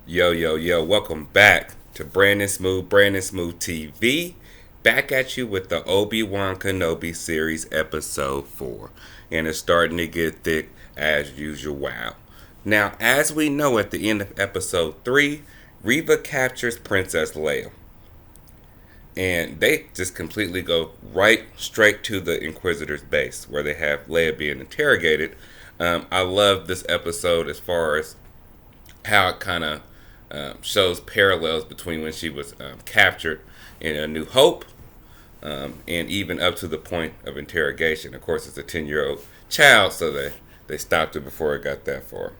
Yo, yo, yo, welcome back to Brandon Smooth TV. Back at you with the Obi-Wan Kenobi series, episode 4. And it's starting to get thick as usual. Wow. Now, as we know at the end of episode 3, Reva captures Princess Leia. And they just completely go right straight to the Inquisitor's base where they have Leia being interrogated. I love this episode as far as how it kind of shows parallels between when she was captured in A New Hope and even up to the point of interrogation. Of course, it's a 10-year-old child, so they stopped it before it got that far.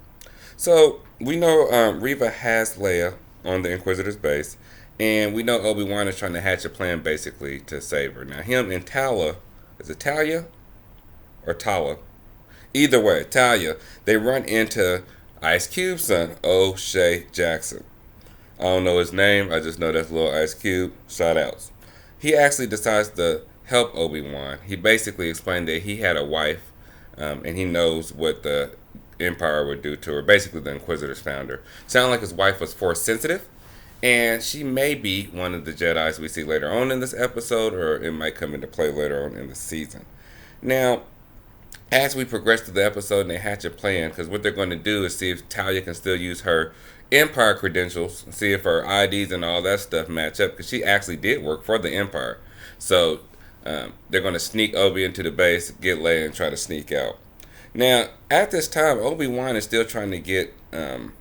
So we know Reva has Leia on the Inquisitor's base, and we know Obi-Wan is trying to hatch a plan basically to save her. Now, him and Tala, is it Talia or Tala? Either way, Talia, they run into Ice Cube's son, O'Shea Jackson. I don't know his name, I just know that's little Ice Cube. Shout outs. He actually decides to help Obi-Wan. He basically explained that he had a wife, and he knows what the Empire would do to her. Basically, the Inquisitors found her. Sounded like his wife was force sensitive, and she may be one of the Jedis we see later on in this episode, or it might come into play later on in the season. Now, as we progress through the episode and they hatch a plan, because what they're going to do is see if Talia can still use her Empire credentials, see if her IDs and all that stuff match up, because she actually did work for the Empire. So they're going to sneak Obi into the base, get Leia, and try to sneak out. Now, at this time, Obi-Wan is still trying to get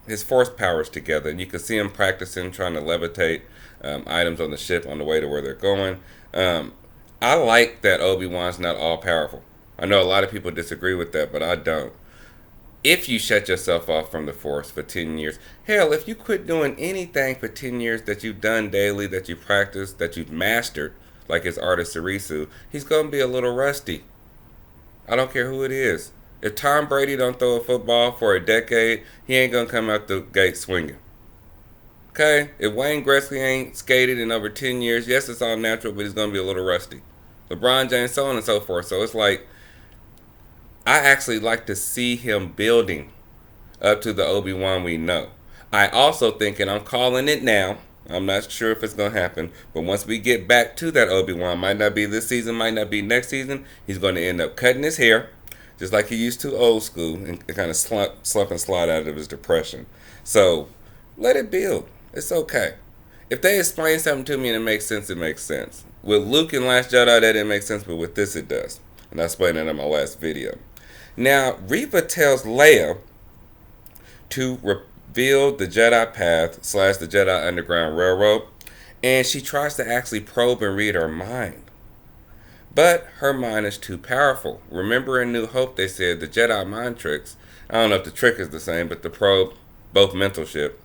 his force powers together, and you can see him practicing, trying to levitate items on the ship on the way to where they're going. I like that Obi-Wan's not all-powerful. I know a lot of people disagree with that, but I don't. If you shut yourself off from the Force for 10 years, hell, if you quit doing anything for 10 years that you've done daily, that you practiced, that you've mastered, like his artist Sarisu, he's going to be a little rusty. I don't care who it is. If Tom Brady don't throw a football for a decade, he ain't going to come out the gate swinging. Okay? If Wayne Gretzky ain't skated in over 10 years, yes, it's all natural, but he's going to be a little rusty. LeBron James, so on and so forth. So it's like, I actually like to see him building up to the Obi-Wan we know. I also think, and I'm calling it now, I'm not sure if it's going to happen, but once we get back to that Obi-Wan, might not be this season, might not be next season, he's going to end up cutting his hair, just like he used to old school, and kind of slump and slide out of his depression. So, let it build. It's okay. If they explain something to me and it makes sense, it makes sense. With Luke in Last Jedi, that didn't make sense, but with this, it does. And I explained that in my last video. Now, Reva tells Leia to reveal the Jedi Path / the Jedi Underground Railroad, and she tries to actually probe and read her mind. But her mind is too powerful. Remember in New Hope they said the Jedi mind tricks, I don't know if the trick is the same, but the probe, both mentalship,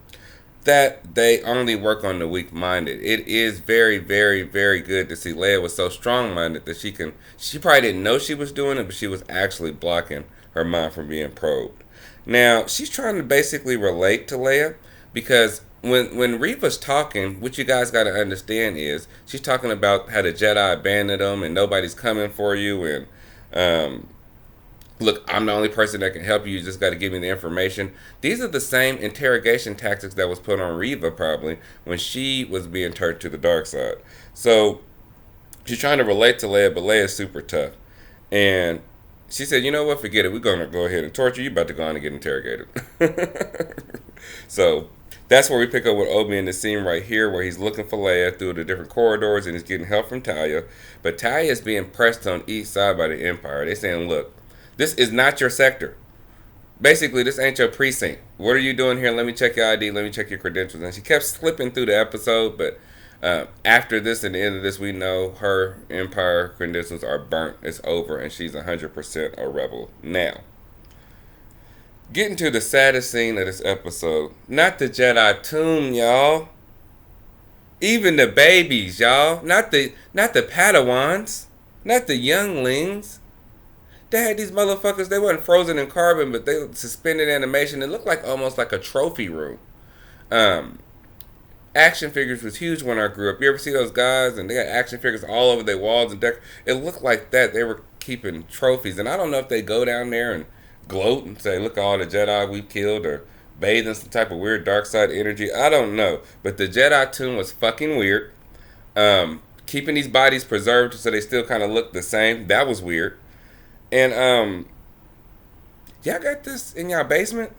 that they only work on the weak-minded. It is very, very, very good to see Leia was so strong-minded that she probably didn't know she was doing it, but she was actually blocking her mind from being probed. Now, she's trying to basically relate to Leia, because when Reva's talking, what you guys got to understand is, she's talking about how the Jedi abandoned them, and nobody's coming for you, and look, I'm the only person that can help you. You just got to give me the information. These are the same interrogation tactics that was put on Reva probably when she was being turned to the dark side. So she's trying to relate to Leia, but Leia's super tough. And she said, you know what, forget it. We're going to go ahead and torture you. About to go on and get interrogated. So that's where we pick up with Obi in the scene right here where he's looking for Leia through the different corridors and he's getting help from Talia. But Talia is being pressed on each side by the Empire. They're saying, look, this is not your sector. Basically, this ain't your precinct. What are you doing here? Let me check your ID. Let me check your credentials. And she kept slipping through the episode, but after this and the end of this, we know her Empire credentials are burnt. It's over, and she's 100% a rebel now. Getting to the saddest scene of this episode. Not the Jedi tomb, y'all. Even the babies, y'all. Not the Padawans. Not the younglings. They had these motherfuckers, they weren't frozen in carbon, but they suspended animation. It looked like almost like a trophy room. Action figures was huge when I grew up. You ever see those guys? And they got action figures all over their walls and deck. It looked like that. They were keeping trophies. And I don't know if they go down there and gloat and say, look at all the Jedi we've killed, or bathed in some type of weird dark side energy. I don't know. But the Jedi tune was fucking weird. Keeping these bodies preserved so they still kind of look the same. That was weird. And y'all got this in y'all basement?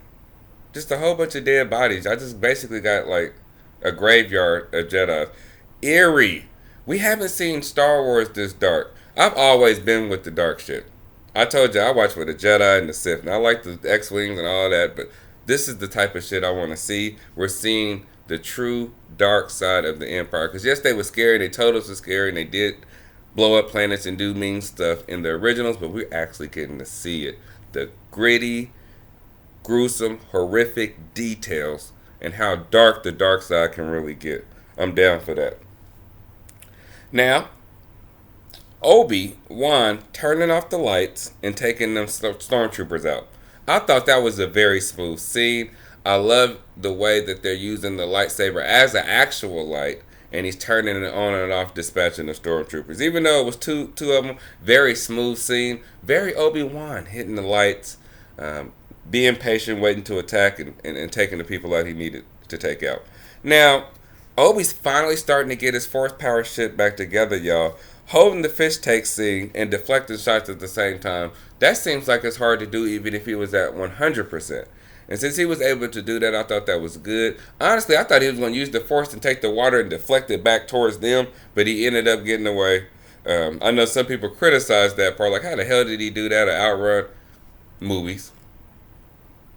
Just a whole bunch of dead bodies. I just basically got like a graveyard of Jedi. Eerie. We haven't seen Star Wars this dark. I've always been with the dark shit. I told you I watch for the Jedi and the Sith. And I like the X-Wings and all that, but this is the type of shit I want to see. We're seeing the true dark side of the Empire. Because yes, they were scary. They told us it was scary, and they did blow up planets and do mean stuff in the originals, but we're actually getting to see it. The gritty, gruesome, horrific details and how dark the dark side can really get. I'm down for that. Now, Obi-Wan turning off the lights and taking them stormtroopers out. I thought that was a very smooth scene. I love the way that they're using the lightsaber as an actual light, and he's turning it on and off, dispatching the stormtroopers. Even though it was two of them, very smooth scene, very Obi-Wan hitting the lights, being patient, waiting to attack, and taking the people out he needed to take out. Now, Obi's finally starting to get his force power shit back together, y'all. Holding the fish take scene and deflecting shots at the same time, that seems like it's hard to do even if he was at 100%. And since he was able to do that, I thought that was good. Honestly, I thought he was going to use the force and take the water and deflect it back towards them, but he ended up getting away. I know some people criticize that part, like how the hell did he do that or outrun? Movies.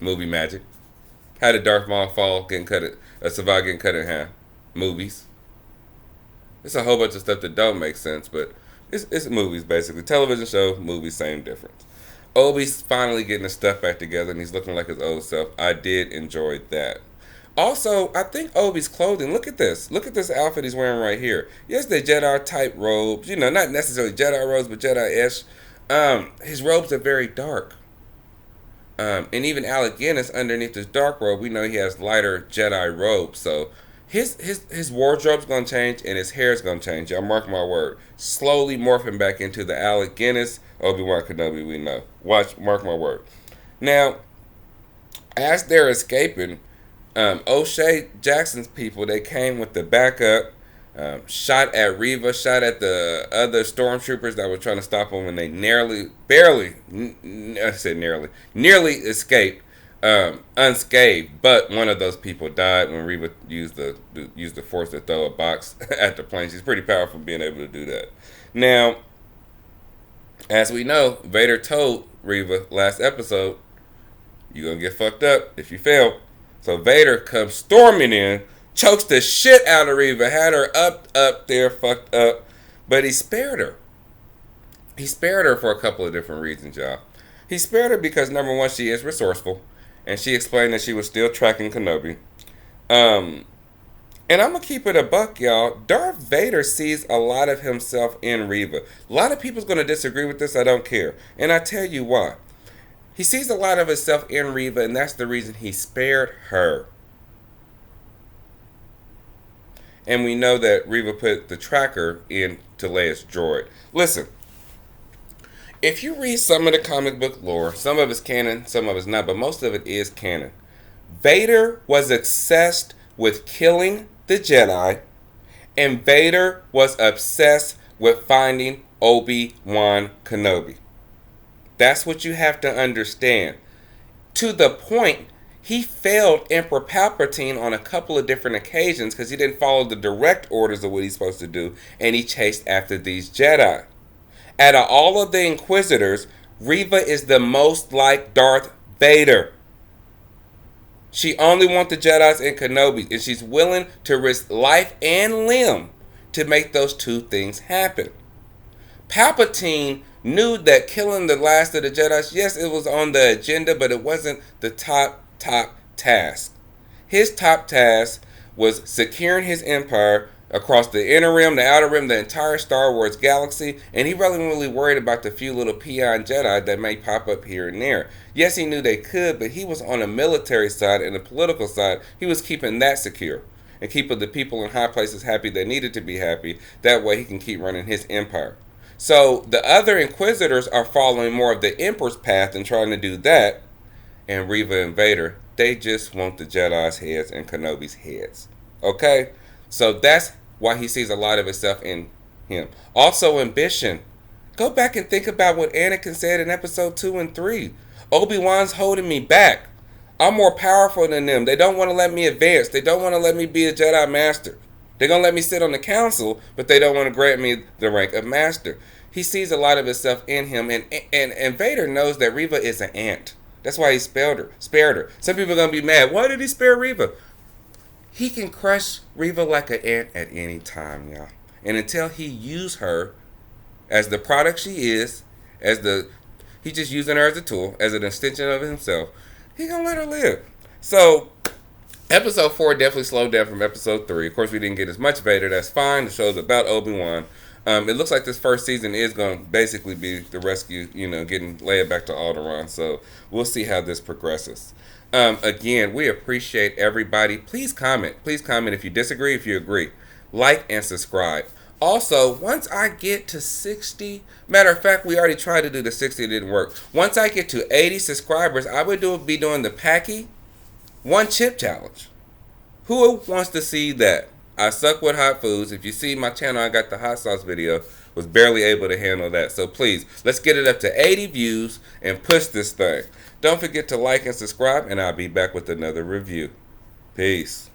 Movie magic. How did Darth Maul fall, survive getting cut in half? Movies. It's a whole bunch of stuff that don't make sense, but it's movies basically. Television show, movies, same difference. Obi's finally getting his stuff back together and he's looking like his old self. I did enjoy that. Also, I think Obi's clothing, look at this. Look at this outfit he's wearing right here. Yes, they're Jedi type robes. You know, not necessarily Jedi robes, but Jedi-ish. His robes are very dark. And even Alec Guinness, underneath his dark robe, we know he has lighter Jedi robes. So his wardrobe's going to change and his hair's going to change. Y'all mark my word. Slowly morphing back into the Alec Guinness, Obi-Wan Kenobi we know. Mark my word. Now, as they're escaping, O'Shea Jackson's people, they came with the backup, shot at Reva, shot at the other stormtroopers that were trying to stop them, and they nearly escaped unscathed. But one of those people died when Reva used the force to throw a box at the plane. She's pretty powerful being able to do that. Now, as we know, Vader told Reva last episode, you're going to get fucked up if you fail. So Vader comes storming in, chokes the shit out of Reva, had her up there, fucked up, but he spared her. He spared her for a couple of different reasons, y'all. He spared her because, number one, she is resourceful, and she explained that she was still tracking Kenobi. And I'm going to keep it a buck, y'all. Darth Vader sees a lot of himself in Reva. A lot of people's going to disagree with this. I don't care. And I tell you why. He sees a lot of himself in Reva, and that's the reason he spared her. And we know that Reva put the tracker into Leia's droid. Listen, if you read some of the comic book lore, some of it's canon, some of it's not, but most of it is canon. Vader was obsessed with killing the Jedi, and Vader was obsessed with finding Obi-Wan Kenobi. That's what you have to understand. To the point, he failed Emperor Palpatine on a couple of different occasions because he didn't follow the direct orders of what he's supposed to do, and he chased after these Jedi. Out of all of the Inquisitors, Reva is the most like Darth Vader. She only wants the Jedis and Kenobi, and she's willing to risk life and limb to make those two things happen. Palpatine knew that killing the last of the Jedi, yes, it was on the agenda, but it wasn't the top task. His top task was securing his empire across the inner rim, the outer rim, the entire Star Wars galaxy, and he wasn't really worried about the few little peon Jedi that may pop up here and there. Yes, he knew they could, but he was on the military side and the political side. He was keeping that secure and keeping the people in high places happy that needed to be happy. That way he can keep running his empire. So the other Inquisitors are following more of the Emperor's path and trying to do that, and Reva and Vader They just want the Jedi's heads and Kenobi's heads. Okay? So that's why he sees a lot of himself in him. Also, ambition. Go back and think about what Anakin said in episode 2 and 3. Obi-Wan's holding me back. I'm more powerful than them. They don't want to let me advance. They don't want to let me be a Jedi Master. They're going to let me sit on the council, but they don't want to grant me the rank of Master. He sees a lot of himself in him, and Vader knows that Reva is an ant. That's why he spared her. Some people are going to be mad. Why did he spare Reva? He can crush Reva like an ant at any time, y'all. And until he use her as the product she is, he just using her as a tool, as an extension of himself, he gonna let her live. So, episode 4 definitely slowed down from episode 3. Of course, we didn't get as much Vader. That's fine. The show's about Obi-Wan. It looks like this first season is going to basically be the rescue, getting Leia back to Alderaan. So, we'll see how this progresses. Again, we appreciate everybody. Please comment. Please comment if you disagree, if you agree. Like and subscribe. Also, once I get to 60, matter of fact, we already tried to do the 60, it didn't work. Once I get to 80 subscribers, I would be doing the Packy one chip challenge. Who wants to see that? I suck with hot foods. If you see my channel, I got the hot sauce video. Was barely able to handle that. So please, let's get it up to 80 views and push this thing. Don't forget to like and subscribe, and I'll be back with another review. Peace.